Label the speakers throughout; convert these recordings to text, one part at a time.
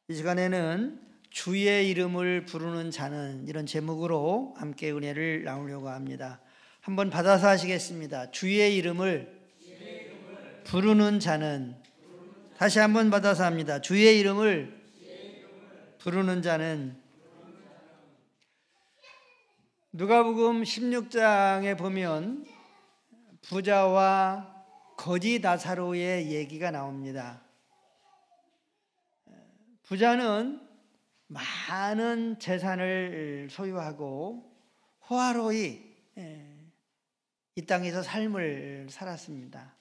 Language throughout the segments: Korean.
Speaker 1: 이 시간에는 주의 이름을 부르는 자는, 이런 제목으로 함께 은혜를 나누려고 합니다. 한번 받아서 하시겠습니다. 주의 이름을 부르는 자는. 다시 한번 받아서 합니다. 주의 이름을 부르는 자는. 누가복음 16장에 보면 부자와 거지 나사로의 얘기가 나옵니다. 부자는 많은 재산을 소유하고 호화로이 이 땅에서 삶을 살았습니다.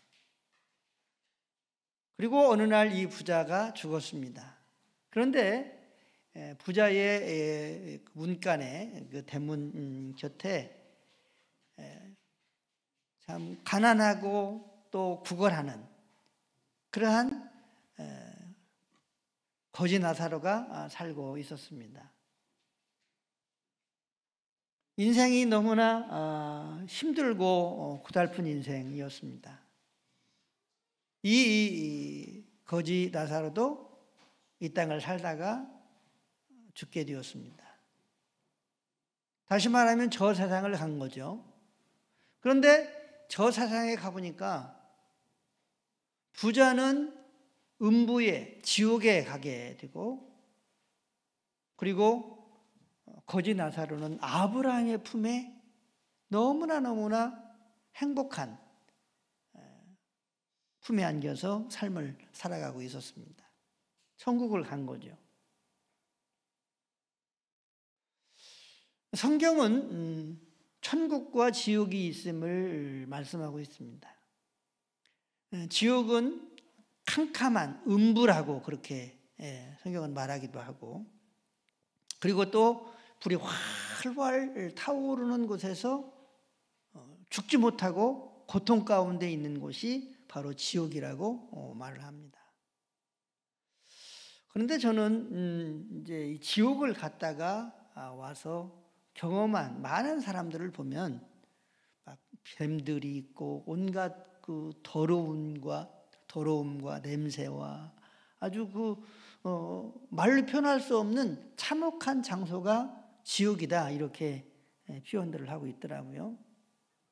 Speaker 1: 그리고 어느 날 이 부자가 죽었습니다. 그런데 부자의 문간에, 그 대문 곁에 참 가난하고 또 구걸하는 그러한 거지 나사로가 살고 있었습니다. 인생이 너무나 힘들고 고달픈 인생이었습니다. 이 거지 나사로도 이 땅을 살다가 죽게 되었습니다. 다시 말하면 저 세상을 간 거죠. 그런데 저 세상에 가보니까 부자는 음부에, 지옥에 가게 되고, 그리고 거지 나사로는 아브라함의 품에 너무나 행복한 품에 안겨서 삶을 살아가고 있었습니다. 천국을 간 거죠. 성경은 천국과 지옥이 있음을 말씀하고 있습니다. 지옥은 캄캄한 음부라고 그렇게 성경은 말하기도 하고, 그리고 또 불이 활활 타오르는 곳에서 죽지 못하고 고통 가운데 있는 곳이 바로 지옥이라고 말을 합니다. 그런데 저는 이제 이 지옥을 갔다가 와서 경험한 많은 사람들을 보면 막 뱀들이 있고 온갖 그 더러움과 냄새와 아주 말로 표현할 수 없는 참혹한 장소가 지옥이다, 이렇게 표현들을 하고 있더라고요.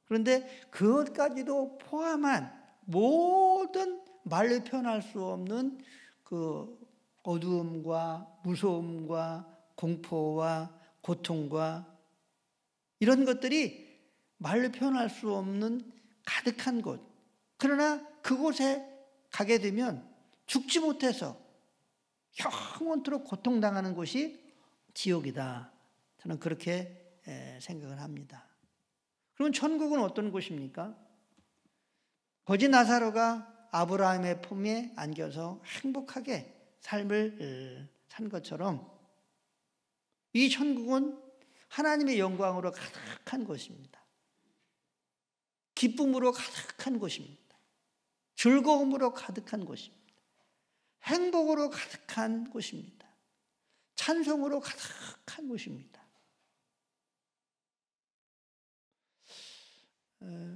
Speaker 1: 그런데 그것까지도 포함한 모든 말로 표현할 수 없는 그 어두움과 무서움과 공포와 고통과 이런 것들이 말로 표현할 수 없는 가득한 곳, 그러나 그곳에 가게 되면 죽지 못해서 영원토록 고통당하는 곳이 지옥이다, 저는 그렇게 생각을 합니다. 그럼 천국은 어떤 곳입니까? 거지 나사로가 아브라함의 품에 안겨서 행복하게 삶을 산 것처럼 이 천국은 하나님의 영광으로 가득한 곳입니다. 기쁨으로 가득한 곳입니다. 즐거움으로 가득한 곳입니다. 행복으로 가득한 곳입니다. 찬송으로 가득한 곳입니다.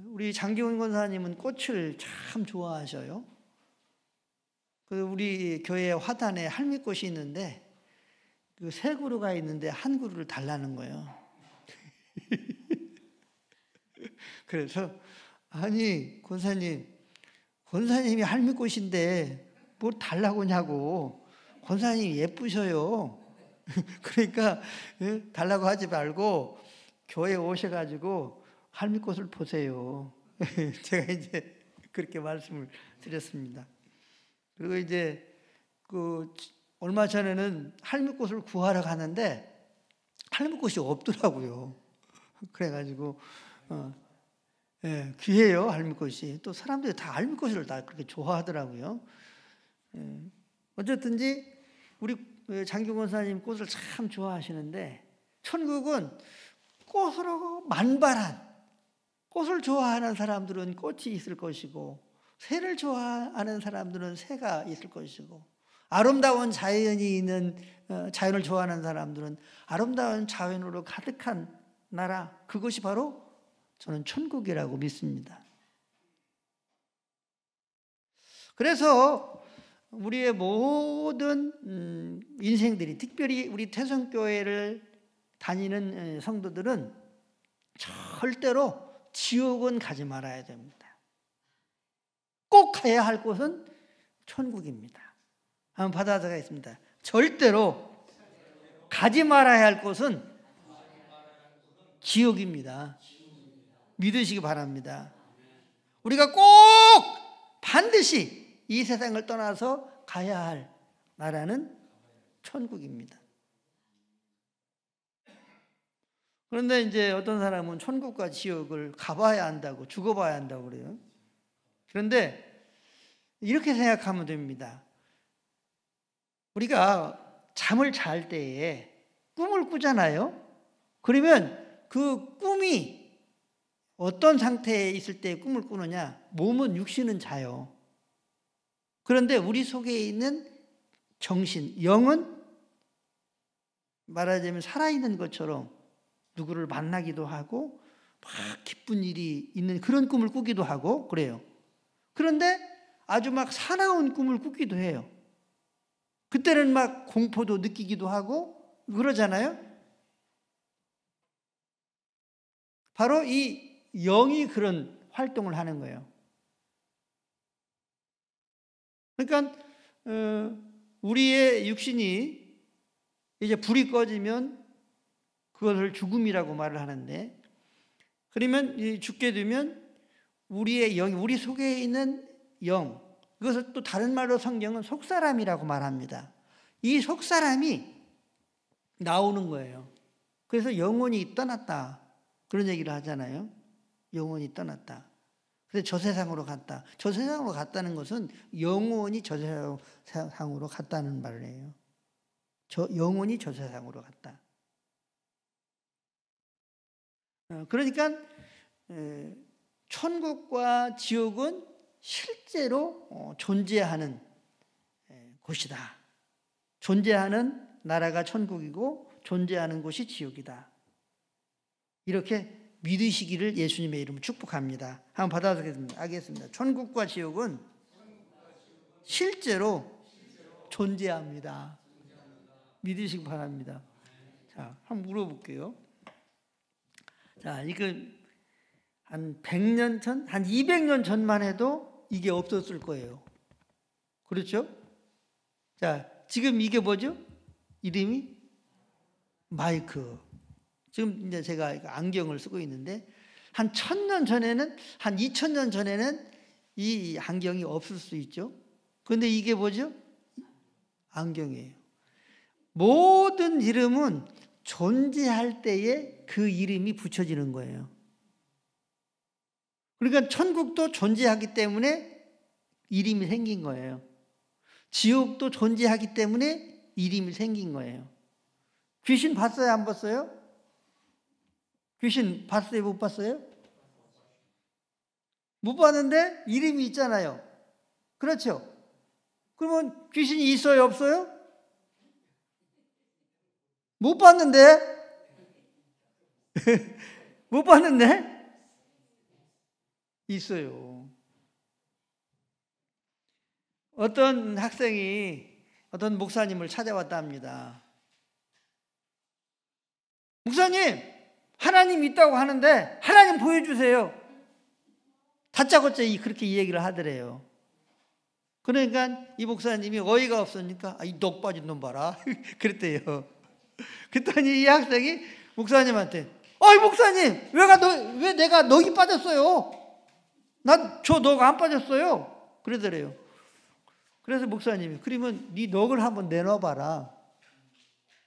Speaker 1: 우리 장기훈 권사님은 꽃을 참 좋아하셔요. 우리 교회 화단에 할미꽃이 있는데 그 세 그루가 있는데 한 그루를 달라는 거예요. 그래서 아니 권사님이 할미꽃인데 뭘 달라고 하냐고, 권사님이 예쁘셔요. 그러니까 달라고 하지 말고 교회에 오셔가지고 할미꽃을 보세요. 제가 이제 그렇게 말씀을 드렸습니다. 그리고 이제 얼마 전에는 할미꽃을 구하러 가는데 할미꽃이 없더라고요. 그래가지고 귀해요, 할미꽃이. 또 사람들이 다 할미꽃을 다 그렇게 좋아하더라고요. 어쨌든지 우리 장기훈 권사님 꽃을 참 좋아하시는데, 천국은 꽃으로 만발한, 꽃을 좋아하는 사람들은 꽃이 있을 것이고, 새를 좋아하는 사람들은 새가 있을 것이고, 아름다운 자연이 있는, 자연을 좋아하는 사람들은 아름다운 자연으로 가득한 나라, 그것이 바로 저는 천국이라고 믿습니다. 그래서 우리의 모든 인생들이, 특별히 우리 태성교회를 다니는 성도들은 절대로 지옥은 가지 말아야 됩니다. 꼭 가야 할 곳은 천국입니다. 한번 받아가겠습니다. 절대로 가지 말아야 할 곳은 지옥입니다. 믿으시기 바랍니다. 우리가 꼭 반드시 이 세상을 떠나서 가야 할 나라는 천국입니다. 그런데 이제 어떤 사람은 천국과 지옥을 가봐야 한다고, 죽어봐야 한다고 그래요. 그런데 이렇게 생각하면 됩니다. 우리가 잠을 잘 때에 꿈을 꾸잖아요. 그러면 그 꿈이 어떤 상태에 있을 때 꿈을 꾸느냐? 몸은, 육신은 자요. 그런데 우리 속에 있는 정신, 영은 말하자면 살아있는 것처럼 누구를 만나기도 하고 막 기쁜 일이 있는 그런 꿈을 꾸기도 하고 그래요. 그런데 아주 막 사나운 꿈을 꾸기도 해요. 그때는 막 공포도 느끼기도 하고 그러잖아요. 바로 이 영이 그런 활동을 하는 거예요. 그러니까 우리의 육신이 이제 불이 꺼지면 그것을 죽음이라고 말을 하는데, 그러면 죽게 되면 우리의 영이, 우리 속에 있는 영, 그것을 또 다른 말로 성경은 속사람이라고 말합니다. 이 속사람이 나오는 거예요. 그래서 영혼이 떠났다, 그런 얘기를 하잖아요. 영혼이 떠났다. 그래서 저 세상으로 갔다. 저 세상으로 갔다는 것은 영혼이 저 세상으로 갔다는 말을 해요. 영혼이 저 세상으로 갔다. 그러니까 천국과 지옥은 실제로 존재하는 곳이다. 존재하는 나라가 천국이고 존재하는 곳이 지옥이다. 이렇게 믿으시기를 예수님의 이름으로 축복합니다. 한번 받아보겠습니다. 천국과 지옥은 실제로 존재합니다. 믿으시기 바랍니다. 자, 한번 물어볼게요. 자, 이거 한 100년 전, 한 200년 전만 해도 이게 없었을 거예요. 그렇죠? 자, 지금 이게 뭐죠? 이름이 마이크. 지금 이제 제가 안경을 쓰고 있는데 한 1000년 전에는, 한 2000년 전에는 이 안경이 없을 수 있죠. 그런데 이게 뭐죠? 안경이에요. 모든 이름은 존재할 때에 그 이름이 붙여지는 거예요. 그러니까 천국도 존재하기 때문에 이름이 생긴 거예요. 지옥도 존재하기 때문에 이름이 생긴 거예요. 귀신 봤어요? 안 봤어요? 귀신 봤어요? 못 봤어요? 못 봤는데 이름이 있잖아요. 그렇죠? 그러면 귀신이 있어요? 없어요? 못 봤는데? 못 봤는데? 있어요. 어떤 학생이 어떤 목사님을 찾아왔다 합니다. 목사님, 하나님 있다고 하는데 하나님 보여주세요. 다짜고짜 그렇게 이야기를 하더래요. 그러니까 이 목사님이 어이가 없으니까 이 넋 빠진 놈 봐라 그랬대요. 그랬더니 이 학생이 목사님한테 어이 목사님, 왜 내가 넋이 빠졌어요? 저 넋 안 빠졌어요. 그러더래요. 그래서 목사님이 그러면 네 넋을 한번 내놔봐라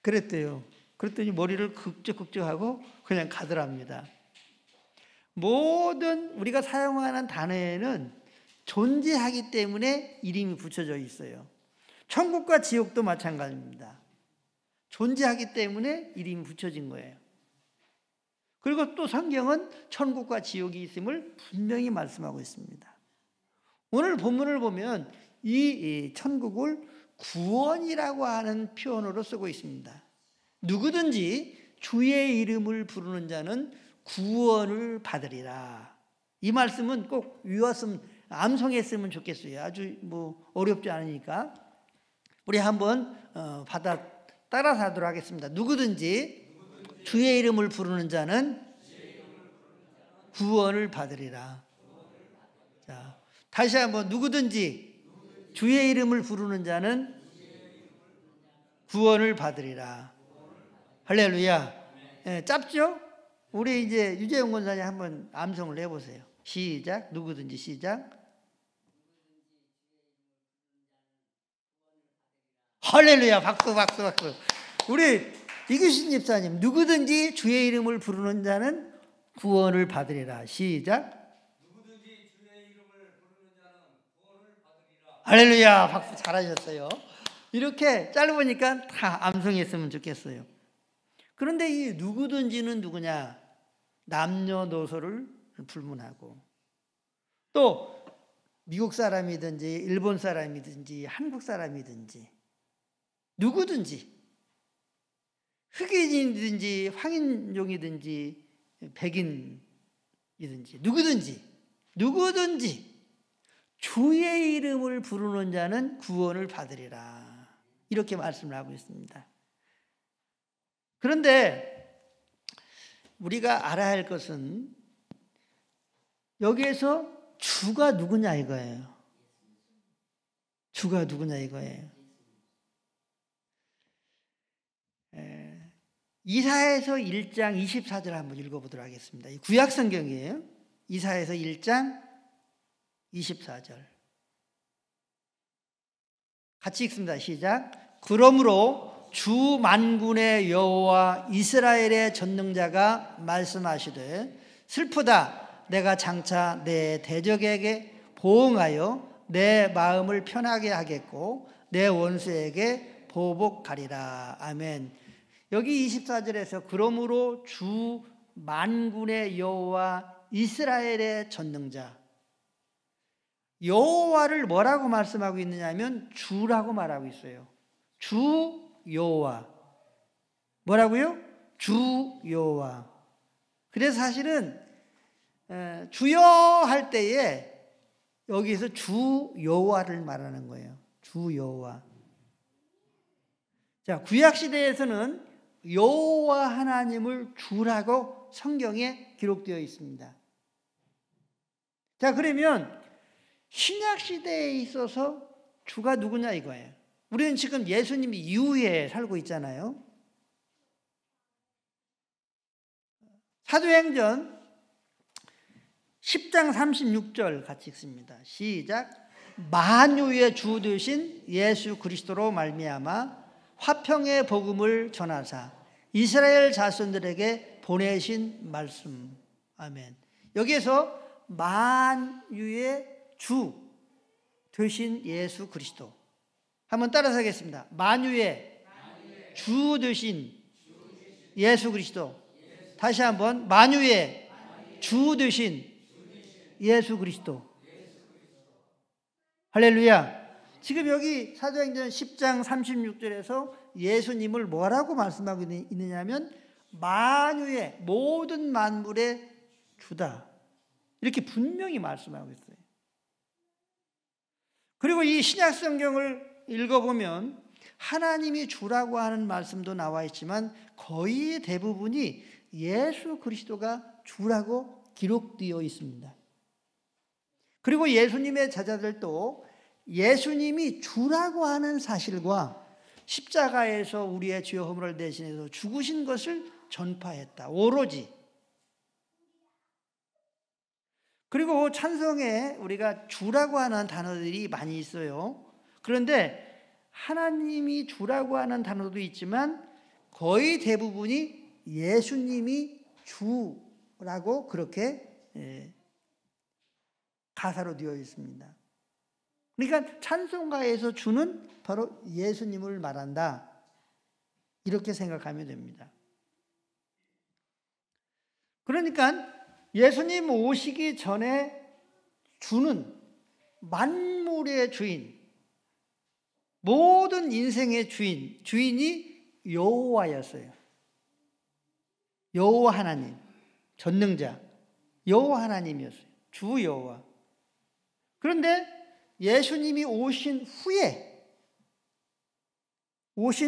Speaker 1: 그랬대요. 그랬더니 머리를 극적극적하고 그냥 가더랍니다. 모든 우리가 사용하는 단어에는 존재하기 때문에 이름이 붙여져 있어요. 천국과 지옥도 마찬가지입니다. 존재하기 때문에 이름이 붙여진 거예요. 그리고 또 성경은 천국과 지옥이 있음을 분명히 말씀하고 있습니다. 오늘 본문을 보면 이 천국을 구원이라고 하는 표현으로 쓰고 있습니다. 누구든지 주의 이름을 부르는 자는 구원을 받으리라. 이 말씀은 꼭 외웠으면, 암송했으면 좋겠어요. 아주 어렵지 않으니까 우리 한번 받아 따라서 하도록 하겠습니다. 누구든지 주의 이름을 부르는 자는 구원을 받으리라. 자, 다시 한번 누구든지 주의 이름을 부르는 자는 구원을 받으리라. 할렐루야. 예, 짧죠? 우리 이제 유재용 권사님 한번 암송을 해보세요. 시작. 누구든지 시작. 할렐루야. 박수 박수 박수. 우리 이규신 집사님, 누구든지 주의 이름을 부르는 자는 구원을 받으리라. 시작.
Speaker 2: 누구든지 주의 이름을 부르는 자는 구원을 받으리라.
Speaker 1: 할렐루야. 박수 잘하셨어요. 이렇게 짧으니까 다 암송했으면 좋겠어요. 그런데 이 누구든지는 누구냐? 남녀노소를 불문하고, 또 미국 사람이든지 일본 사람이든지 한국 사람이든지 누구든지, 흑인이든지 황인종이든지 백인이든지 누구든지 주의 이름을 부르는 자는 구원을 받으리라. 이렇게 말씀을 하고 있습니다. 그런데 우리가 알아야 할 것은 여기에서 주가 누구냐 이거예요. 주가 누구냐 이거예요. 이사야서 1장 24절 한번 읽어보도록 하겠습니다. 구약 성경이에요. 이사야서 1장 24절 같이 읽습니다. 시작. 그러므로 주 만군의 여호와 이스라엘의 전능자가 말씀하시되 슬프다. 내가 장차 내 대적에게 보응하여 내 마음을 편하게 하겠고 내 원수에게 보복하리라. 아멘. 여기 24절에서 그러므로 주 만군의 여호와 이스라엘의 전능자, 여호와를 뭐라고 말씀하고 있느냐면 주라고 말하고 있어요. 주 여호와. 뭐라고요? 주 여호와. 그래서 사실은 주여 할 때에 여기서 주 여호와를 말하는 거예요. 주 여호와. 자, 구약 시대에서는 여호와 하나님을 주라고 성경에 기록되어 있습니다. 자, 그러면 신약 시대에 있어서 주가 누구냐 이거예요. 우리는 지금 예수님 이후에 살고 있잖아요. 사도행전 10장 36절 같이 읽습니다. 시작. 만유의 주 되신 예수 그리스도로 말미암아 화평의 복음을 전하사 이스라엘 자손들에게 보내신 말씀. 아멘. 여기에서 만유의 주 되신 예수 그리스도. 한번 따라서 하겠습니다. 만유의 주 되신 예수 그리스도. 다시 한번 만유의 주 되신 예수 그리스도. 할렐루야. 지금 여기 사도행전 10장 36절에서 예수님을 뭐라고 말씀하고 있느냐면 만유의 모든 만물의 주다. 이렇게 분명히 말씀하고 있어요. 그리고 이 신약 성경을 읽어보면 하나님이 주라고 하는 말씀도 나와 있지만 거의 대부분이 예수 그리스도가 주라고 기록되어 있습니다. 그리고 예수님의 제자들도 예수님이 주라고 하는 사실과 십자가에서 우리의 죄 허물을 대신해서 죽으신 것을 전파했다. 오로지. 그리고 찬송에 우리가 주라고 하는 단어들이 많이 있어요. 그런데 하나님이 주라고 하는 단어도 있지만 거의 대부분이 예수님이 주라고 그렇게 가사로 되어 있습니다. 그러니까 찬송가에서 주는 바로 예수님을 말한다. 이렇게 생각하면 됩니다. 그러니까 예수님 오시기 전에 주는 만물의 주인, 모든 인생의 주인이 여호와였어요. 여호와 하나님, 전능자, 여호와 하나님이었어요. 주 여호와. 그런데 예수님이 오신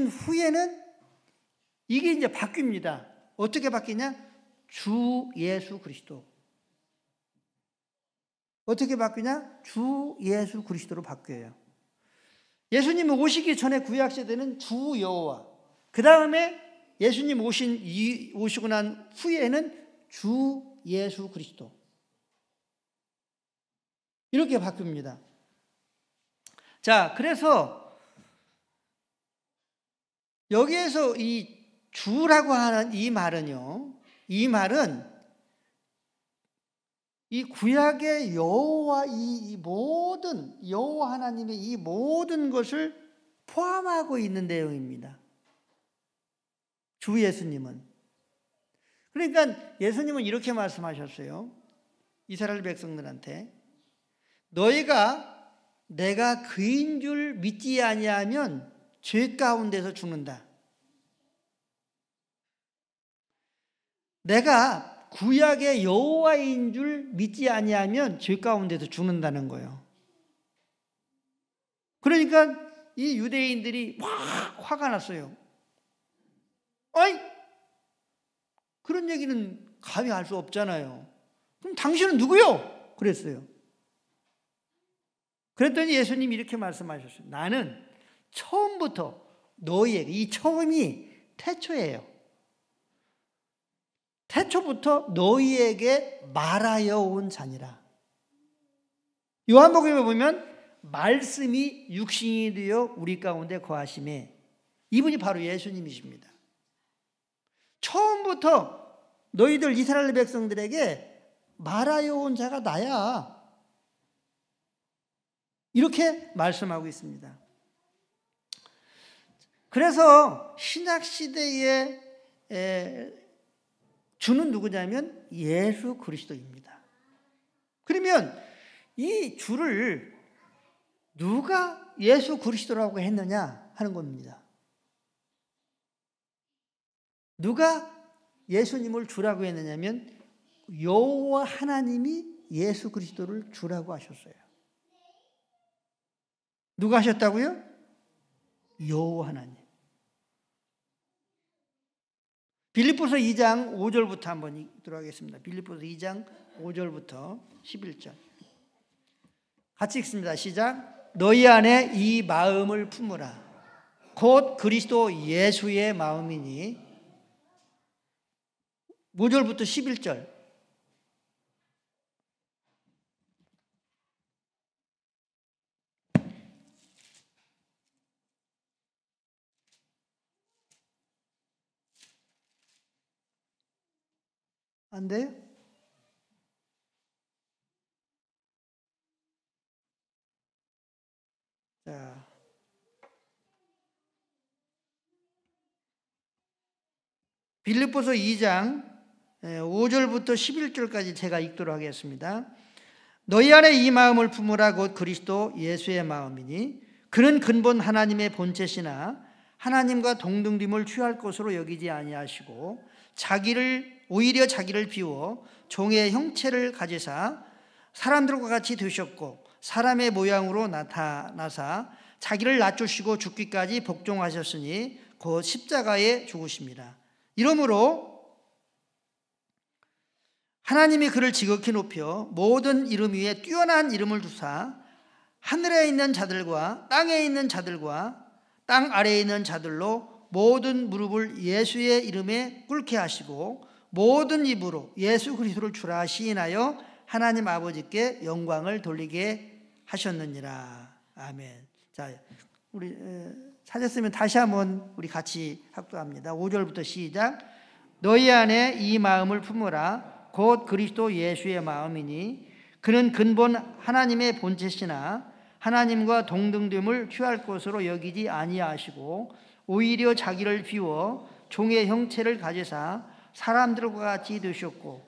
Speaker 1: 후에는 이게 이제 바뀝니다. 어떻게 바뀌냐? 주 예수 그리스도. 어떻게 바뀌냐? 주 예수 그리스도로 바뀌어요. 예수님 오시기 전에 구약 시대는 주 여호와, 그 다음에 예수님 오시고 난 후에는 주 예수 그리스도, 이렇게 바뀝니다. 자, 그래서 여기에서 이 주라고 하는 이 말은요, 이 말은 이 구약의 여호와, 이 모든 여호와 하나님의 이 모든 것을 포함하고 있는 내용입니다. 주 예수님은. 그러니까 예수님은 이렇게 말씀하셨어요. 이스라엘 백성들한테, 너희가 내가 그인 줄 믿지 아니하면 죄 가운데서 죽는다. 내가 구약의 여호와인 줄 믿지 아니하면 죄 가운데서 죽는다는 거예요. 그러니까 이 유대인들이 막 화가 났어요. 아이, 그런 얘기는 감히 할 수 없잖아요. 그럼 당신은 누구요? 그랬어요. 그랬더니 예수님이 이렇게 말씀하셨어요. 나는 처음부터 너희에게, 이 처음이 태초예요. 태초부터 너희에게 말하여 온 자니라. 요한복음에 보면 말씀이 육신이 되어 우리 가운데 거하심에, 이분이 바로 예수님이십니다. 처음부터 너희들 이스라엘 백성들에게 말하여 온 자가 나야, 이렇게 말씀하고 있습니다. 그래서 신약시대에 주는 누구냐면 예수 그리스도입니다. 그러면 이 주를 누가 예수 그리스도라고 했느냐 하는 겁니다. 누가 예수님을 주라고 했느냐면 여호와 하나님이 예수 그리스도를 주라고 하셨어요. 누가 하셨다고요? 여호와 하나님. 빌립보서 2장 5절부터 한번 읽도록 하겠습니다. 빌립보서 2장 5절부터 11절. 같이 읽습니다. 시작. 너희 안에 이 마음을 품으라. 곧 그리스도 예수의 마음이니. 5절부터 11절. 안 돼요? 자, 빌립보서 2장 5절부터 11절까지 제가 읽도록 하겠습니다. 너희 안에 이 마음을 품으라. 곧 그리스도 예수의 마음이니 그는 근본 하나님의 본체시나 하나님과 동등됨을 취할 것으로 여기지 아니하시고 오히려 자기를 비워 종의 형체를 가지사 사람들과 같이 되셨고 사람의 모양으로 나타나사 자기를 낮추시고 죽기까지 복종하셨으니 곧 십자가에 죽으십니다. 이러므로 하나님이 그를 지극히 높여 모든 이름 위에 뛰어난 이름을 주사 하늘에 있는 자들과 땅에 있는 자들과 땅 아래에 있는 자들로 모든 무릎을 예수의 이름에 꿇게 하시고 모든 입으로 예수 그리스도를 주라 시인하여 하나님 아버지께 영광을 돌리게 하셨느니라. 아멘. 자, 우리 찾았으면 다시 한번 우리 같이 합독합니다. 5절부터 시작. 너희 안에 이 마음을 품으라. 곧 그리스도 예수의 마음이니 그는 근본 하나님의 본체시나 하나님과 동등됨을 취할 것으로 여기지 아니하시고 오히려 자기를 비워 종의 형체를 가지사 사람들과 같이 되셨고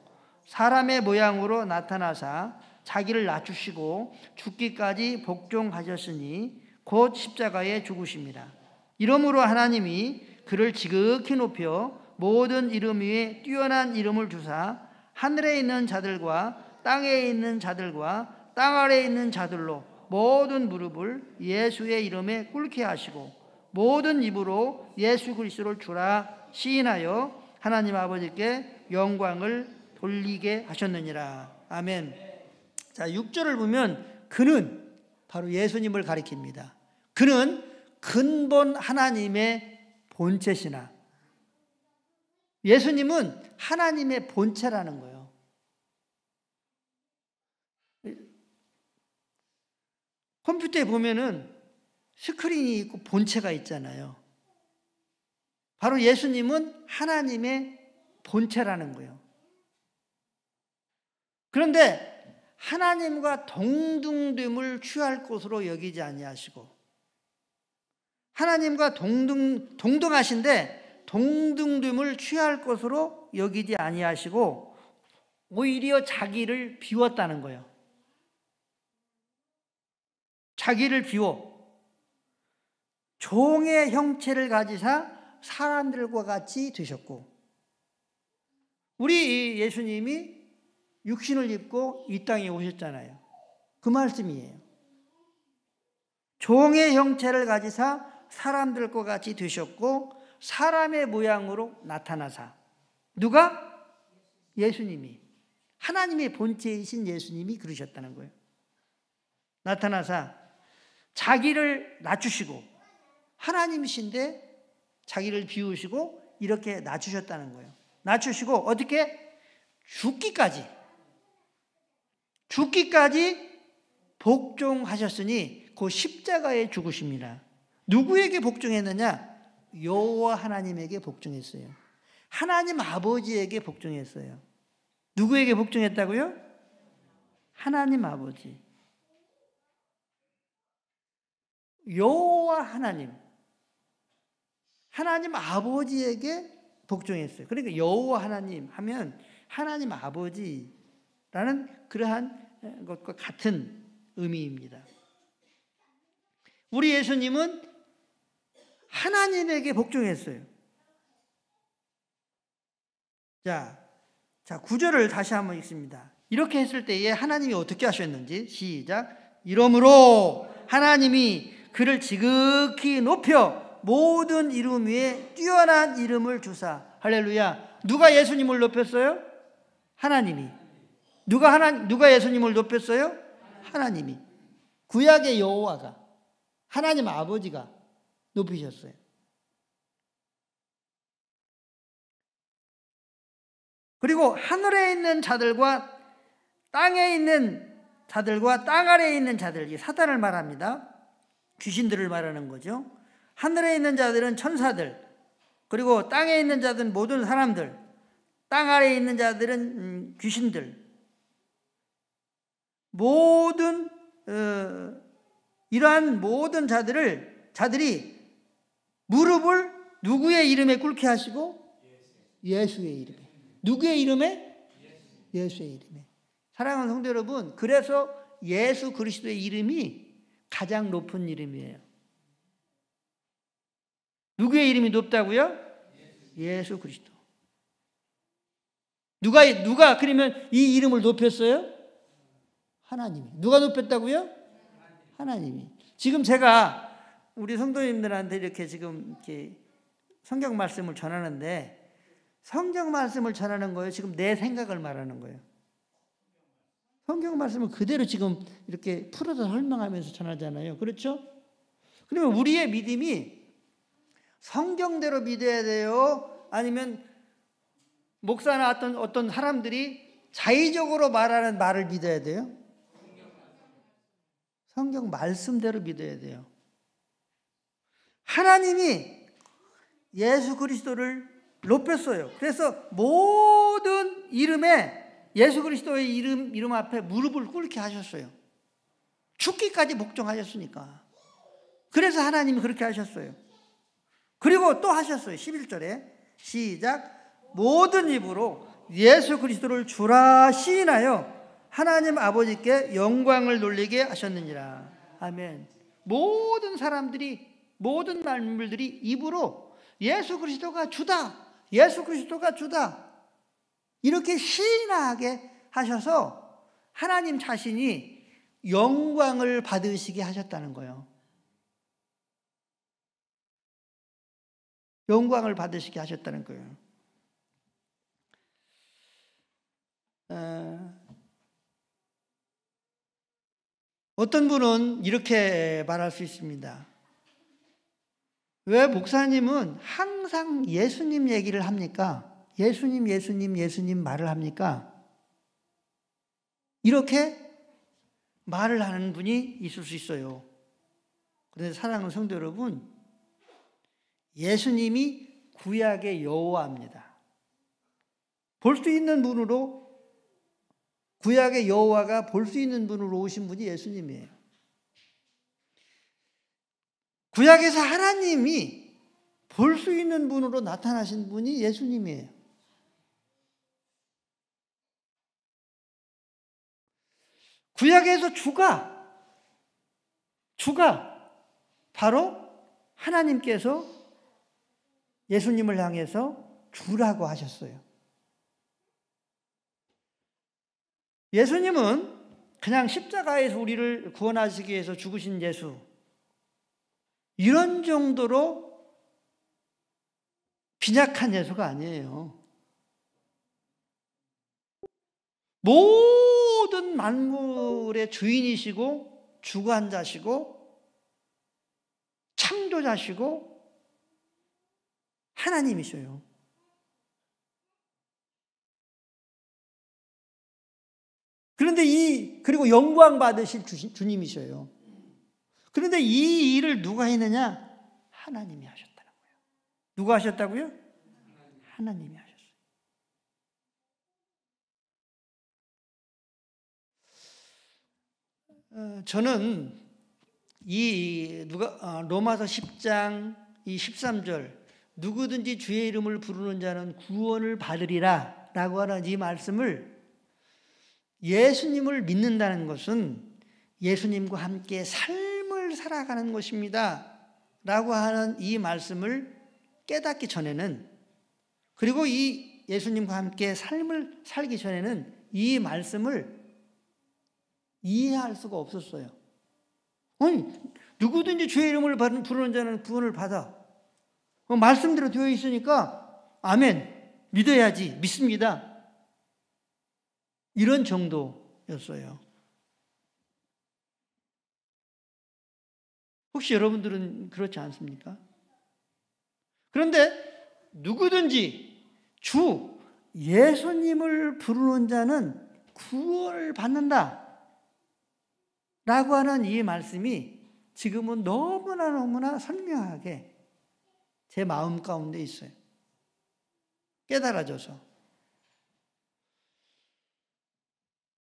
Speaker 1: 사람의 모양으로 나타나사 자기를 낮추시고 죽기까지 복종하셨으니 곧 십자가에 죽으십니다. 이러므로 하나님이 그를 지극히 높여 모든 이름 위에 뛰어난 이름을 주사 하늘에 있는 자들과 땅에 있는 자들과 땅 아래에 있는 자들로 모든 무릎을 예수의 이름에 꿇게 하시고 모든 입으로 예수 그리스도를 주라 시인하여 하나님 아버지께 영광을 돌리게 하셨느니라. 아멘. 자, 6절을 보면 그는 바로 예수님을 가리킵니다. 그는 근본 하나님의 본체시나. 예수님은 하나님의 본체라는 거예요. 컴퓨터에 보면은 스크린이 있고 본체가 있잖아요. 바로 예수님은 하나님의 본체라는 거예요. 그런데 하나님과 동등됨을 취할 것으로 여기지 아니하시고, 하나님과 동등하신데 동등됨을 취할 것으로 여기지 아니하시고 오히려 자기를 비웠다는 거예요. 자기를 비워 종의 형체를 가지사 사람들과 같이 되셨고, 우리 예수님이 육신을 입고 이 땅에 오셨잖아요. 그 말씀이에요. 종의 형체를 가지사 사람들과 같이 되셨고 사람의 모양으로 나타나사. 누가? 예수님이. 하나님의 본체이신 예수님이 그러셨다는 거예요. 나타나사 자기를 낮추시고, 하나님이신데 자기를 비우시고 이렇게 낮추셨다는 거예요. 낮추시고 어떻게? 죽기까지 복종하셨으니 그 십자가에 죽으십니다. 누구에게 복종했느냐? 여호와 하나님에게 복종했어요. 하나님 아버지에게 복종했어요. 누구에게 복종했다고요? 하나님 아버지. 여호와 하나님 아버지에게 복종했어요. 그러니까 여호와 하나님 하면 하나님 아버지라는 그러한 것과 같은 의미입니다. 우리 예수님은 하나님에게 복종했어요. 자, 9절을 다시 한번 읽습니다. 이렇게 했을 때에 하나님이 어떻게 하셨는지 시작. 이러므로 하나님이 그를 지극히 높여 모든 이름 위에 뛰어난 이름을 주사. 할렐루야. 누가 예수님을 높였어요? 하나님이. 누가 예수님을 높였어요? 하나님이. 구약의 여호와가, 하나님 아버지가 높이셨어요. 그리고 하늘에 있는 자들과 땅에 있는 자들과 땅 아래에 있는 자들, 사단을 말합니다. 귀신들을 말하는 거죠. 하늘에 있는 자들은 천사들, 그리고 땅에 있는 자들은 모든 사람들, 땅 아래에 있는 자들은 귀신들. 모든 이러한 모든 자들이 무릎을 누구의 이름에 꿇게 하시고? 예수의 이름에. 누구의 이름에? 예수의 이름에. 사랑하는 성도 여러분, 그래서 예수 그리스도의 이름이 가장 높은 이름이에요. 누구의 이름이 높다고요? 예수 그리스도. 누가 그러면 이 이름을 높였어요? 하나님이. 누가 높였다고요? 하나님이. 지금 제가 우리 성도님들한테 이렇게 성경 말씀을 전하는데, 성경 말씀을 전하는 거예요? 지금 내 생각을 말하는 거예요? 성경 말씀을 그대로 지금 이렇게 풀어서 설명하면서 전하잖아요. 그렇죠? 그러면 우리의 믿음이 성경대로 믿어야 돼요? 아니면 목사나 어떤 사람들이 자의적으로 말하는 말을 믿어야 돼요? 성경 말씀대로 믿어야 돼요. 하나님이 예수 그리스도를 높였어요. 그래서 모든 이름에 예수 그리스도의 이름 앞에 무릎을 꿇게 하셨어요. 죽기까지 복종하셨으니까. 그래서 하나님이 그렇게 하셨어요. 그리고 또 하셨어요. 11절에 시작. 모든 입으로 예수 그리스도를 주라 시인하여 하나님 아버지께 영광을 돌리게 하셨느니라. 아멘. 모든 사람들이, 모든 만물들이 입으로 예수 그리스도가 주다, 예수 그리스도가 주다, 이렇게 시인하게 하셔서 하나님 자신이 영광을 받으시게 하셨다는 거예요. 영광을 받으시게 하셨다는 거예요. 어떤 분은 이렇게 말할 수 있습니다. 왜 목사님은 항상 예수님 얘기를 합니까? 예수님 말을 합니까? 이렇게 말을 하는 분이 있을 수 있어요. 그런데 사랑하는 성도 여러분, 예수님이 구약의 여호와입니다. 볼 수 있는 분으로, 구약의 여호와가 볼 수 있는 분으로 오신 분이 예수님이에요. 구약에서 하나님이 볼 수 있는 분으로 나타나신 분이 예수님이에요. 구약에서 주가 바로 하나님께서 예수님을 향해서 주라고 하셨어요. 예수님은 그냥 십자가에서 우리를 구원하시기 위해서 죽으신 예수, 이런 정도로 빈약한 예수가 아니에요. 모든 만물의 주인이시고 주관자시고 창조자시고 하나님이셔요. 그런데 그리고 영광 받으실 주님이셔요. 그런데 이 일을 누가 했느냐? 하나님이 하셨다는 거예요. 누가 하셨다고요? 하나님이 하셨어요. 저는 로마서 10장 이 13절, 누구든지 주의 이름을 부르는 자는 구원을 받으리라 라고 하는 이 말씀을, 예수님을 믿는다는 것은 예수님과 함께 삶을 살아가는 것입니다 라고 하는 이 말씀을 깨닫기 전에는, 그리고 이 예수님과 함께 삶을 살기 전에는 이 말씀을 이해할 수가 없었어요. 아니, 누구든지 주의 이름을 부르는 자는 구원을 받아. 말씀대로 되어 있으니까 아멘, 믿어야지, 믿습니다. 이런 정도였어요. 혹시 여러분들은 그렇지 않습니까? 그런데 누구든지 주 예수님을 부르는 자는 구원을 받는다 라고 하는 이 말씀이 지금은 너무나 선명하게 제 마음 가운데 있어요. 깨달아져서.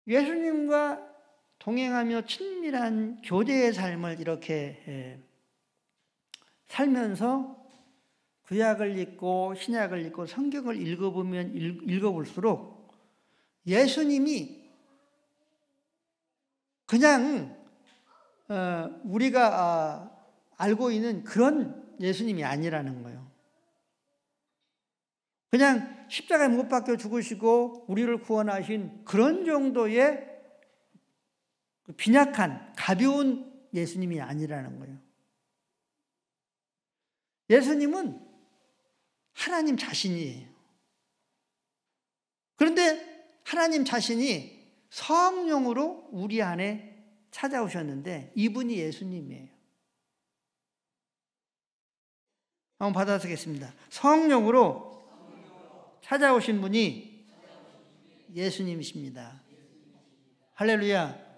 Speaker 1: 예수님과 동행하며 친밀한 교제의 삶을 이렇게 살면서 구약을 읽고 신약을 읽고 성경을 읽어보면 읽어볼수록 예수님이 그냥 우리가 알고 있는 그런 예수님이 아니라는 거예요. 그냥 십자가에 못 박혀 죽으시고 우리를 구원하신 그런 정도의 빈약한 가벼운 예수님이 아니라는 거예요. 예수님은 하나님 자신이에요. 그런데 하나님 자신이 성령으로 우리 안에 찾아오셨는데 이분이 예수님이에요. 한번 받아쓰겠습니다. 성령으로 찾아오신 분이 예수님이십니다. 할렐루야.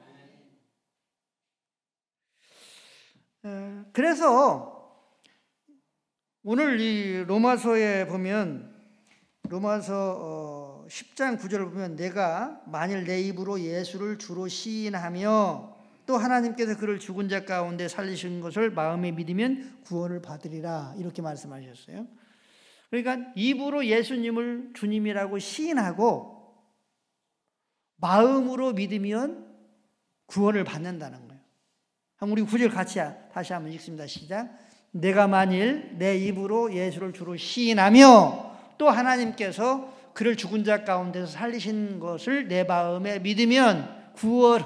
Speaker 1: 그래서 오늘 이 로마서에 보면, 로마서 10장 9절을 보면, 내가 만일 내 입으로 예수를 주로 시인하며 또 하나님께서 그를 죽은 자 가운데 살리신 것을 마음에 믿으면 구원을 받으리라, 이렇게 말씀하셨어요. 그러니까 입으로 예수님을 주님이라고 시인하고 마음으로 믿으면 구원을 받는다는 거예요. 우리 9절 같이 다시 한번 읽습니다. 시작. 내가 만일 내 입으로 예수를 주로 시인하며 또 하나님께서 그를 죽은 자 가운데서 살리신 것을 내 마음에 믿으면 구원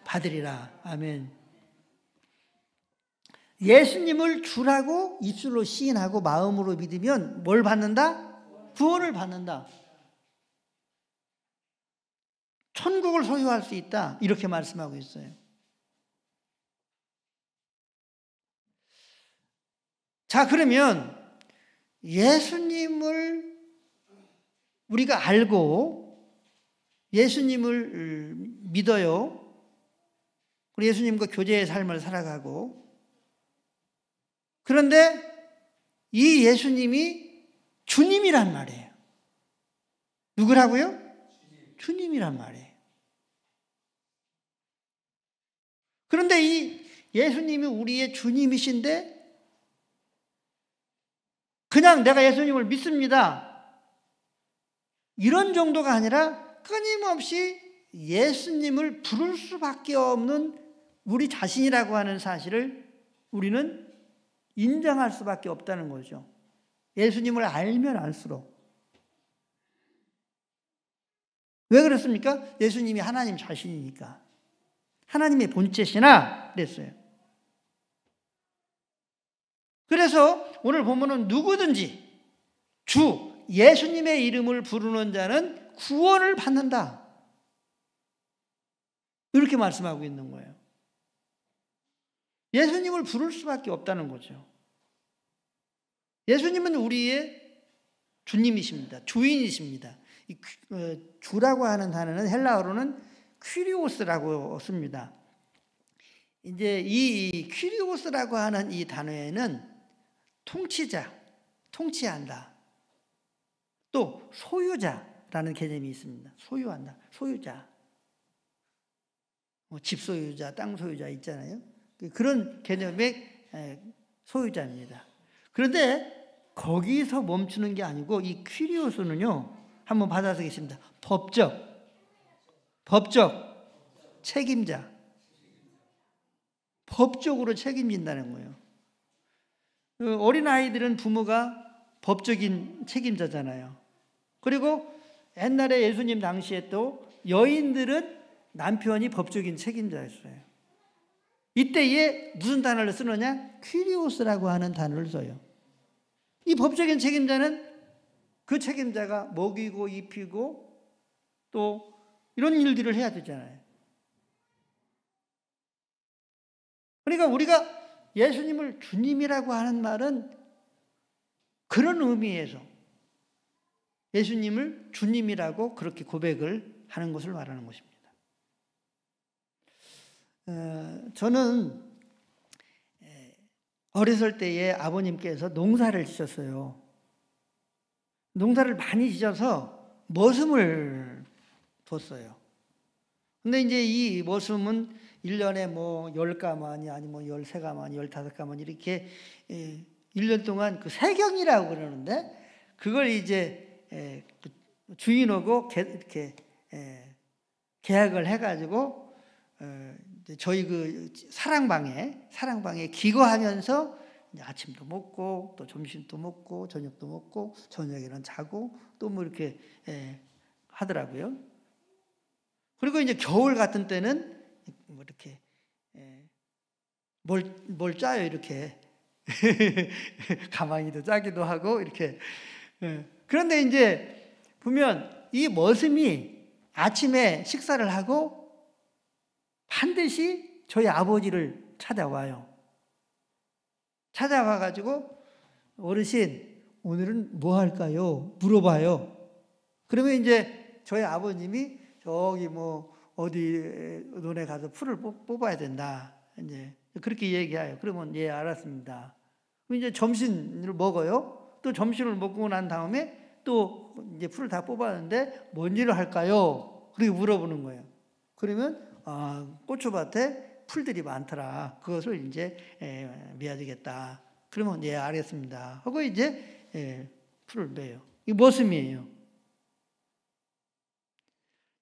Speaker 1: 받으리라. 아멘. 예수님을 주라고 입술로 시인하고 마음으로 믿으면 뭘 받는다? 구원을 받는다. 천국을 소유할 수 있다. 이렇게 말씀하고 있어요. 자, 그러면 예수님을 우리가 알고 예수님을 믿어요. 그리고 예수님과 교제의 삶을 살아가고, 그런데 이 예수님이 주님이란 말이에요. 누구라고요? 주님이란 말이에요. 그런데 이 예수님이 우리의 주님이신데 그냥 내가 예수님을 믿습니다, 이런 정도가 아니라 끊임없이 예수님을 부를 수밖에 없는 우리 자신이라고 하는 사실을 우리는 인정할 수밖에 없다는 거죠. 예수님을 알면 알수록. 왜 그렇습니까? 예수님이 하나님 자신이니까. 하나님의 본체시나 그랬어요. 그래서 오늘 보면은 누구든지 주 예수님의 이름을 부르는 자는 구원을 받는다, 이렇게 말씀하고 있는 거예요. 예수님을 부를 수밖에 없다는 거죠. 예수님은 우리의 주님이십니다. 주인이십니다. 주라고 하는 단어는 헬라어로는 퀴리오스라고 씁니다. 이제 이 퀴리오스라고 하는 이 단어에는 통치자, 통치한다, 또 소유자라는 개념이 있습니다. 소유한다, 소유자. 집 소유자, 땅 소유자 있잖아요. 그런 개념의 소유자입니다. 그런데 거기서 멈추는 게 아니고 이 퀴리오스는요, 한번 받아서 계십니다. 법적 책임자. 법적으로 책임진다는 거예요. 어린아이들은 부모가 법적인 책임자잖아요. 그리고 옛날에 예수님 당시에 또 여인들은 남편이 법적인 책임자였어요. 이때에 무슨 단어를 쓰느냐? 퀴리오스라고 하는 단어를 써요. 이 법적인 책임자는 그 책임자가 먹이고 입히고 또 이런 일들을 해야 되잖아요. 그러니까 우리가 예수님을 주님이라고 하는 말은 그런 의미에서 예수님을 주님이라고 그렇게 고백을 하는 것을 말하는 것입니다. 저는 어렸을 때에 아버님께서 농사를 지셨어요. 농사를 많이 지셔서 머슴을 뒀어요. 근데 이제 이 머슴은 1년에 뭐 10가마니 아니면 13가마니 15가마니 이렇게 1년 동안 그 세경이라고 그러는데 그걸 이제 주인하고 이렇게 계약을 해가지고 저희 그 사랑방에 기거하면서 아침도 먹고 또 점심도 먹고 저녁도 먹고 저녁에는 자고 또 뭐 이렇게 하더라고요. 그리고 이제 겨울 같은 때는 뭐 이렇게 뭘 짜요, 이렇게. 가만히도 짜기도 하고 이렇게. 그런데 이제 보면 이 머슴이 아침에 식사를 하고 반드시 저희 아버지를 찾아와요. 찾아와가지고 어르신 오늘은 뭐 할까요? 물어봐요. 그러면 이제 저희 아버님이 저기 뭐 어디 논에 가서 풀을 뽑아야 된다, 이제 그렇게 얘기해요. 그러면 예, 알았습니다. 그럼 이제 점심을 먹어요. 또 점심을 먹고 난 다음에 또 이제 풀을 다 뽑았는데 뭔 일을 할까요? 그렇게 물어보는 거예요. 그러면 고추밭에 풀들이 많더라. 그것을 이제 매야 되겠다. 그러면 예, 알겠습니다. 하고 이제 풀을 매요. 이게 머슴이에요.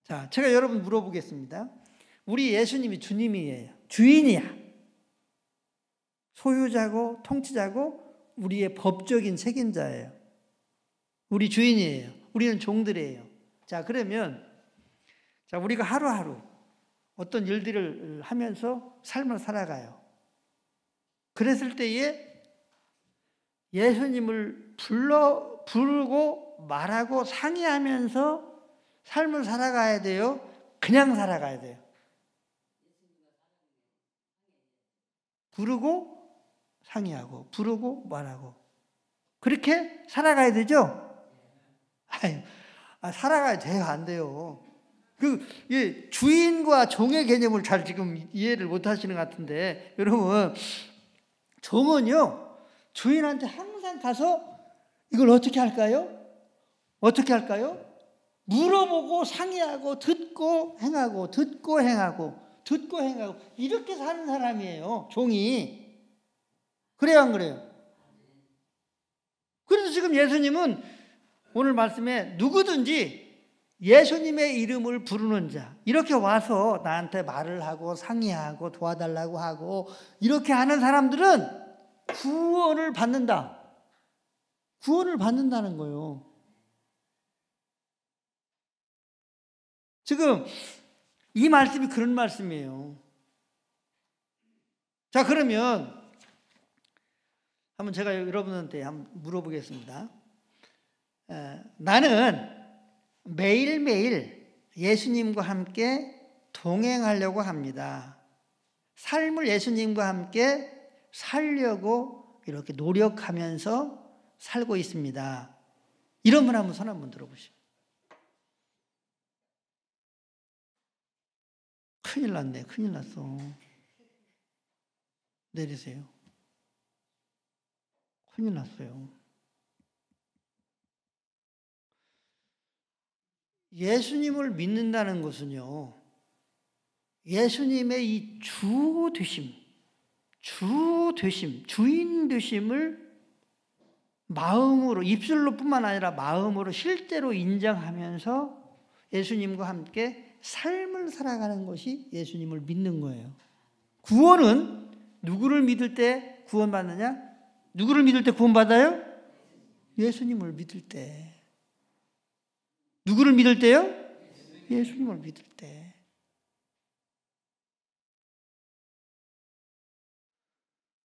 Speaker 1: 자, 제가 여러분 물어보겠습니다. 우리 예수님이 주님이에요. 주인이야. 소유자고 통치자고 우리의 법적인 책임자예요. 우리 주인이에요. 우리는 종들이에요. 자, 그러면 자, 우리가 하루하루 어떤 일들을 하면서 삶을 살아가요. 그랬을 때에 예수님을 부르고 말하고 상의하면서 삶을 살아가야 돼요? 그냥 살아가야 돼요? 부르고 상의하고 부르고 말하고 그렇게 살아가야 되죠? 살아가야 돼요? 안 돼요? 주인과 종의 개념을 잘 지금 이해를 못 하시는 것 같은데, 여러분, 종은요, 주인한테 항상 가서 이걸 어떻게 할까요? 어떻게 할까요? 물어보고 상의하고 듣고 행하고 듣고 행하고 듣고 행하고 이렇게 사는 사람이에요, 종이. 그래요, 안 그래요? 그래서 지금 예수님은 오늘 말씀에 누구든지 예수님의 이름을 부르는 자, 이렇게 와서 나한테 말을 하고 상의하고 도와달라고 하고 이렇게 하는 사람들은 구원을 받는다. 구원을 받는다는 거예요. 지금 이 말씀이 그런 말씀이에요. 자, 그러면 한번 제가 여러분한테 한번 물어보겠습니다. 나는 매일매일 예수님과 함께 동행하려고 합니다. 삶을 예수님과 함께 살려고 이렇게 노력하면서 살고 있습니다. 이런 분 한번 손 한번 들어보시죠. 큰일 났네. 큰일 났어. 내리세요. 큰일 났어요. 예수님을 믿는다는 것은요, 예수님의 이 주 되심, 주인 되심을 마음으로, 입술로 뿐만 아니라 마음으로 실제로 인정하면서 예수님과 함께 삶을 살아가는 것이 예수님을 믿는 거예요. 구원은 누구를 믿을 때 구원받느냐? 누구를 믿을 때 구원받아요? 예수님을 믿을 때. 누구를 믿을 때요? 예수님을 믿을 때.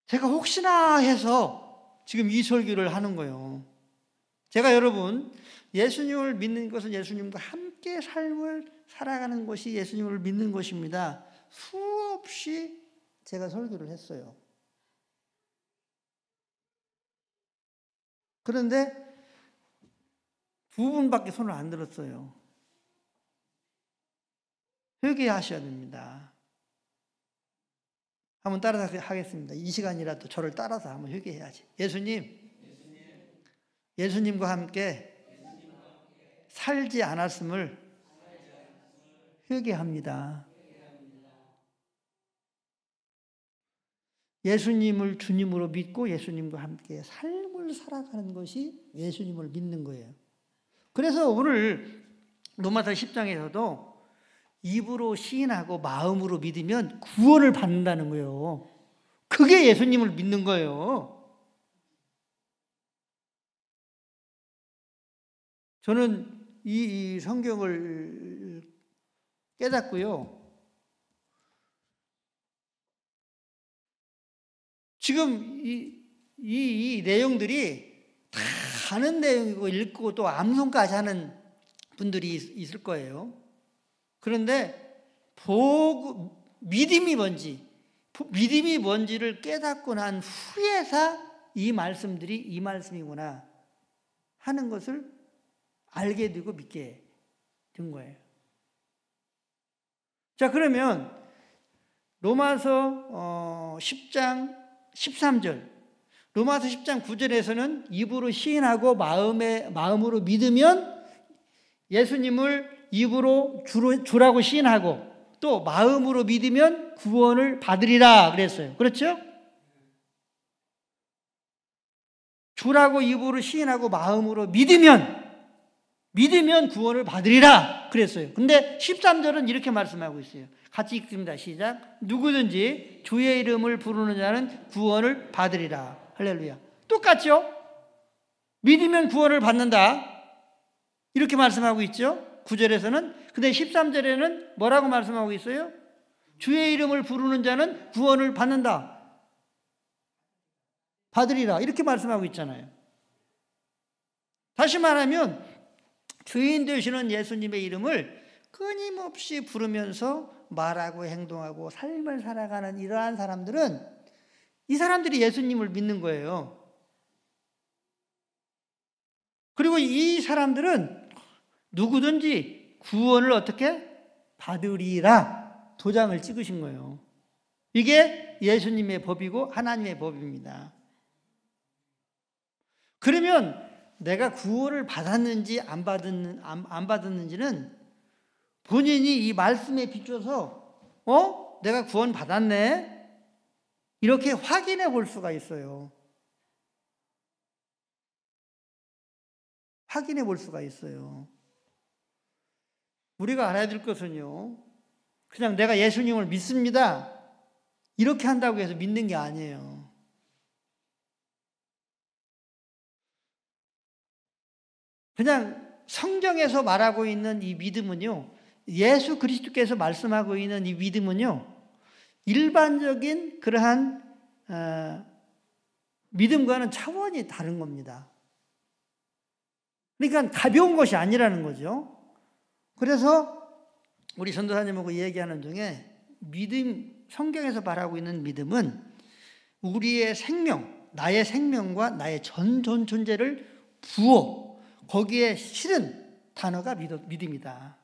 Speaker 1: 제가 혹시나 해서 지금 이 설교를 하는 거예요. 제가 여러분, 예수님을 믿는 것은 예수님과 함께 삶을 살아가는 것이 예수님을 믿는 것입니다. 수없이 제가 설교를 했어요. 그런데 두 분밖에 손을 안 들었어요. 회개하셔야 됩니다. 한번 따라서 하겠습니다. 이 시간이라도 저를 따라서 한번 회개해야지. 예수님과 함께 살지 않았음을 회개합니다. 예수님을 주님으로 믿고 예수님과 함께 삶을 살아가는 것이 예수님을 믿는 거예요. 그래서 오늘 로마서 10장에서도 입으로 시인하고 마음으로 믿으면 구원을 받는다는 거예요. 그게 예수님을 믿는 거예요. 저는 이 성경을 깨닫고요. 지금 이 내용들이 다 아는 내용이고 읽고 또 암송까지 하는 분들이 있을 거예요. 그런데 믿음이 뭔지를 깨닫고 난 후에서 이 말씀들이 이 말씀이구나 하는 것을 알게 되고 믿게 된 거예요. 자, 그러면 로마서 10장 13절, 로마서 10장 9절에서는 입으로 시인하고 마음으로 믿으면 예수님을 입으로 주라고 시인하고 또 마음으로 믿으면 구원을 받으리라 그랬어요. 그렇죠? 주라고 입으로 시인하고 마음으로 믿으면 구원을 받으리라 그랬어요. 근데 13절은 이렇게 말씀하고 있어요. 같이 읽습니다. 시작. 누구든지 주의 이름을 부르는 자는 구원을 받으리라. 할렐루야. 똑같죠? 믿으면 구원을 받는다. 이렇게 말씀하고 있죠. 9절에서는. 근데 13절에는 뭐라고 말씀하고 있어요? 주의 이름을 부르는 자는 구원을 받는다. 받으리라 이렇게 말씀하고 있잖아요. 다시 말하면 주인 되시는 예수님의 이름을 끊임없이 부르면서 말하고 행동하고 삶을 살아가는 이러한 사람들은 이 사람들이 예수님을 믿는 거예요. 그리고 이 사람들은 누구든지 구원을 어떻게 받으리라 도장을 찍으신 거예요. 이게 예수님의 법이고 하나님의 법입니다. 그러면 내가 구원을 받았는지 안 받았는지는 본인이 이 말씀에 비춰서 내가 구원 받았네 이렇게 확인해 볼 수가 있어요. 확인해 볼 수가 있어요. 우리가 알아야 될 것은요, 그냥 내가 예수님을 믿습니다 이렇게 한다고 해서 믿는 게 아니에요. 그냥 성경에서 말하고 있는 이 믿음은요, 예수 그리스도께서 말씀하고 있는 이 믿음은요, 일반적인 그러한 믿음과는 차원이 다른 겁니다. 그러니까 가벼운 것이 아니라는 거죠. 그래서 우리 전도사님하고 얘기하는 중에 믿음, 성경에서 말하고 있는 믿음은 우리의 생명, 나의 생명과 나의 전 존재를 부어 거기에 실은 단어가 믿음이다.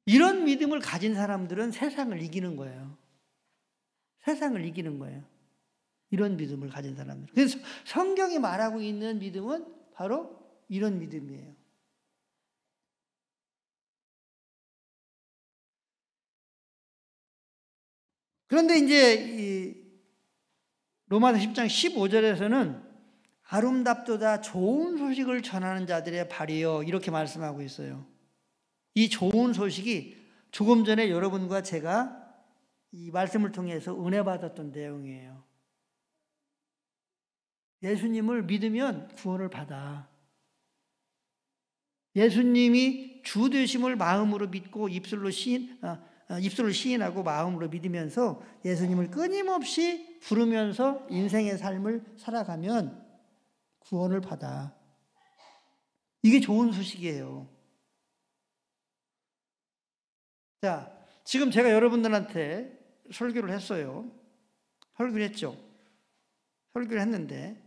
Speaker 1: 이런 믿음을 가진 사람들은 세상을 이기는 거예요. 세상을 이기는 거예요. 이런 믿음을 가진 사람들. 그래서 성경이 말하고 있는 믿음은 바로 이런 믿음이에요. 그런데 이제 이 로마서 10장 15절에서는 아름답도다 좋은 소식을 전하는 자들의 발이요 이렇게 말씀하고 있어요. 이 좋은 소식이 조금 전에 여러분과 제가 이 말씀을 통해서 은혜 받았던 내용이에요. 예수님을 믿으면 구원을 받아. 예수님이 주 되심을 마음으로 믿고 입술로 시인하고 마음으로 믿으면서 예수님을 끊임없이 부르면서 인생의 삶을 살아가면 구원을 받아. 이게 좋은 소식이에요. 자, 지금 제가 여러분들한테 설교를 했어요. 설교를 했죠. 설교를 했는데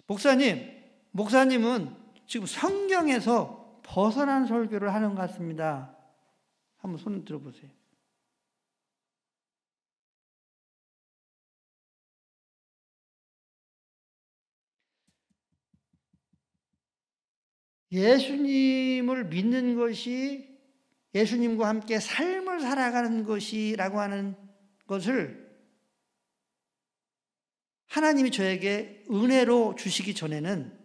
Speaker 1: 목사님은 지금 성경에서 벗어난 설교를 하는 것 같습니다. 한번 손을 들어보세요. 예수님을 믿는 것이 예수님과 함께 삶을 살아가는 것이라고 하는 것을 하나님이 저에게 은혜로 주시기 전에는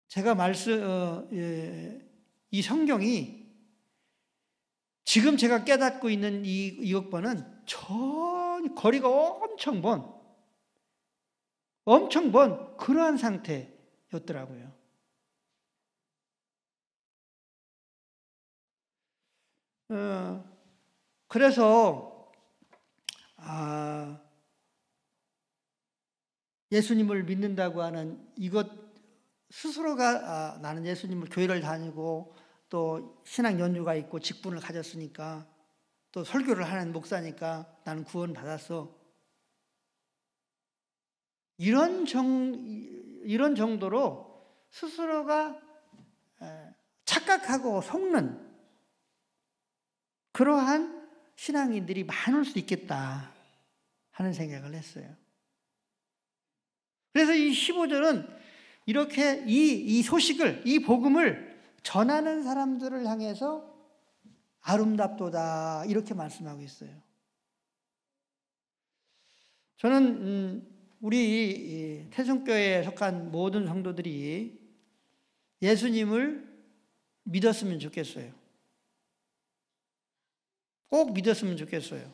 Speaker 1: 제가 이 성경이 지금 제가 깨닫고 있는 이것과는 전 거리가 엄청 먼 그러한 상태였더라고요. 그래서 예수님을 믿는다고 하는 이것 스스로가 나는 예수님을 교회를 다니고 또 신앙 연유가 있고 직분을 가졌으니까 또 설교를 하는 목사니까 나는 구원 받았어. 이런 정도로 스스로가 착각하고 속는 그러한 신앙인들이 많을 수 있겠다 하는 생각을 했어요. 그래서 이 15절은 이렇게 이 소식을, 이 복음을 전하는 사람들을 향해서 아름답도다 이렇게 말씀하고 있어요. 저는 우리 태중교회에 속한 모든 성도들이 예수님을 믿었으면 좋겠어요. 꼭 믿었으면 좋겠어요.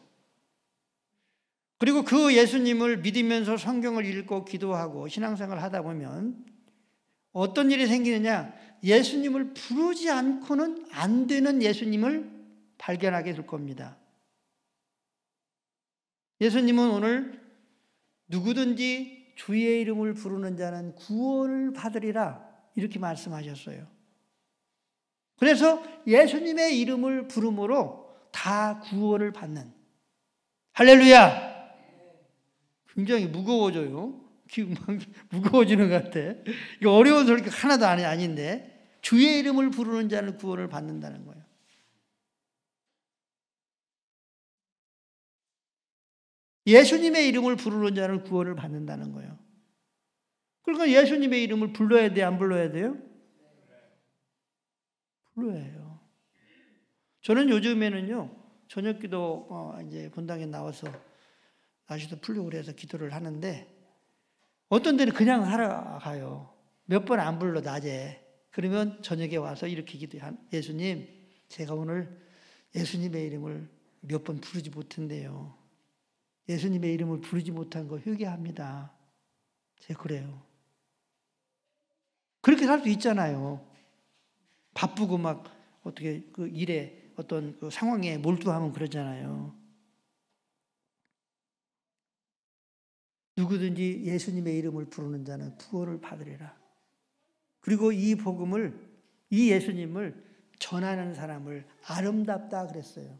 Speaker 1: 그리고 그 예수님을 믿으면서 성경을 읽고 기도하고 신앙생활을 하다 보면 어떤 일이 생기느냐? 예수님을 부르지 않고는 안 되는 예수님을 발견하게 될 겁니다. 예수님은 오늘 누구든지 주의 이름을 부르는 자는 구원을 받으리라 이렇게 말씀하셨어요. 그래서 예수님의 이름을 부름으로 다 구원을 받는, 할렐루야! 굉장히 무거워져요. 무거워지는 것 같아. 이거 어려운 소리가 하나도 아닌데 주의 이름을 부르는 자는 구원을 받는다는 거예요. 예수님의 이름을 부르는 자는 구원을 받는다는 거예요. 그러니까 예수님의 이름을 불러야 돼, 안 불러야 돼요? 불러야 해요. 저는 요즘에는요, 저녁 기도 이제 본당에 나와서 날씨도 풀리고 그래서 기도를 하는데 어떤 데는 그냥 하러 가요. 몇 번 안 불러 낮에. 그러면 저녁에 와서 이렇게 기도해요. 예수님, 제가 오늘 예수님의 이름을 몇 번 부르지 못했는데요. 예수님의 이름을 부르지 못한 거 회개합니다. 제가 그래요. 그렇게 살 수 있잖아요. 바쁘고 막 어떻게 그 일에 어떤 그 상황에 몰두하면 그러잖아요. 누구든지 예수님의 이름을 부르는 자는 구원을 받으리라. 그리고 이 복음을, 이 예수님을 전하는 사람을 아름답다 그랬어요.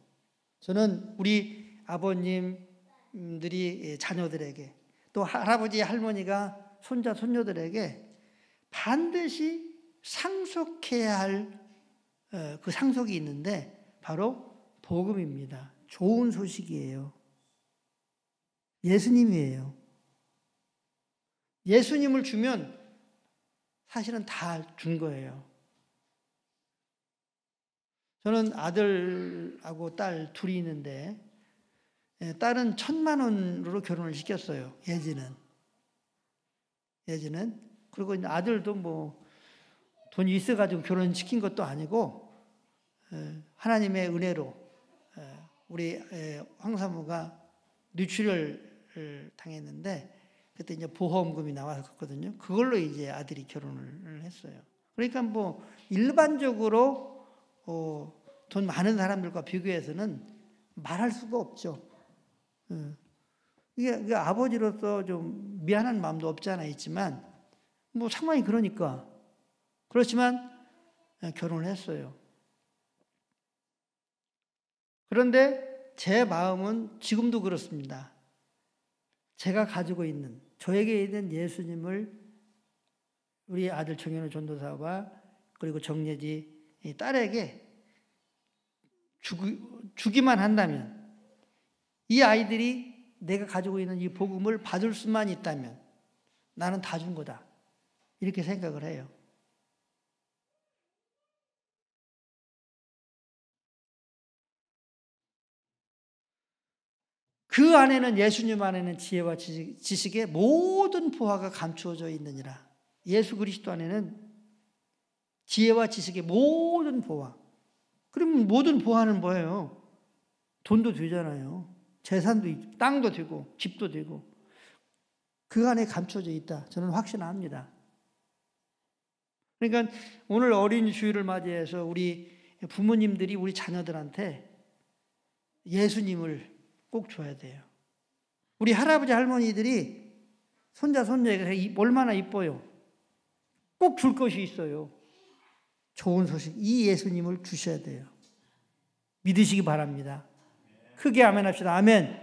Speaker 1: 저는 우리 아버님들이 자녀들에게 또 할아버지, 할머니가 손자, 손녀들에게 반드시 상속해야 할 그 상속이 있는데 바로 복음입니다. 좋은 소식이에요. 예수님이에요. 예수님을 주면 사실은 다 준 거예요. 저는 아들하고 딸 둘이 있는데 딸은 1,000만 원으로 결혼을 시켰어요. 예지는. 그리고 아들도 뭐 돈이 있어가지고 결혼시킨 것도 아니고 하나님의 은혜로 우리 황사무가 뇌출혈을 당했는데 그때 이제 보험금이 나왔거든요. 그걸로 이제 아들이 결혼을 했어요. 그러니까 뭐 일반적으로 돈 많은 사람들과 비교해서는 말할 수가 없죠. 이게 아버지로서 좀 미안한 마음도 없지 않아 있지만 뭐 상황이 그러니까. 그렇지만 결혼을 했어요. 그런데 제 마음은 지금도 그렇습니다. 제가 가지고 있는, 저에게 있는 예수님을 우리 아들 정현우 전도사와 그리고 정예지 딸에게 주기만 한다면, 이 아이들이 내가 가지고 있는 이 복음을 받을 수만 있다면 나는 다 준 거다. 이렇게 생각을 해요. 그 안에는, 예수님 안에는 지혜와 지식의 모든 보화가 감추어져 있느니라. 예수 그리스도 안에는 지혜와 지식의 모든 보화. 그러면 모든 보화는 뭐예요? 돈도 되잖아요. 재산도 있고, 땅도 되고, 집도 되고. 그 안에 감춰져 있다. 저는 확신합니다. 그러니까 오늘 어린이 주일을 맞이해서 우리 부모님들이 우리 자녀들한테 예수님을 꼭 줘야 돼요. 우리 할아버지 할머니들이 손자 손녀에게 얼마나 이뻐요. 꼭 줄 것이 있어요. 좋은 소식, 이 예수님을 주셔야 돼요. 믿으시기 바랍니다. 크게 아멘 합시다. 아멘.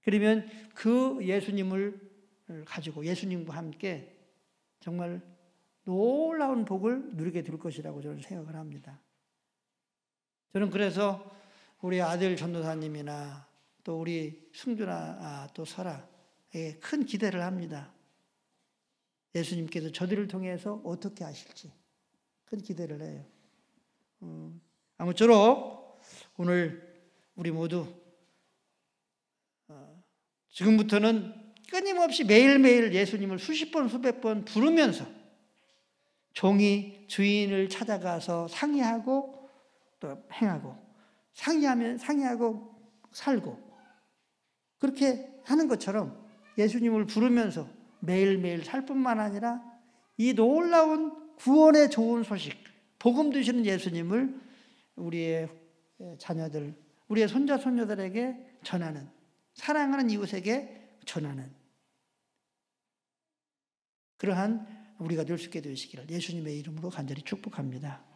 Speaker 1: 그러면 그 예수님을 가지고 예수님과 함께 정말 놀라운 복을 누리게 될 것이라고 저는 생각을 합니다. 저는 그래서 우리 아들 전도사님이나 또 우리 승준아, 또 설아에게 큰 기대를 합니다. 예수님께서 저들을 통해서 어떻게 하실지 큰 기대를 해요. 아무쪼록 오늘 우리 모두 지금부터는 끊임없이 매일매일 예수님을 수십 번 수백 번 부르면서 종이 주인을 찾아가서 상의하고 또 행하고 상의하고 살고 그렇게 하는 것처럼 예수님을 부르면서 매일매일 살 뿐만 아니라 이 놀라운 구원의 좋은 소식, 복음 되시는 예수님을 우리의 자녀들, 우리의 손자 손녀들에게 전하는, 사랑하는 이웃에게 전하는 그러한 우리가 될 수 있게 되시기를 예수님의 이름으로 간절히 축복합니다.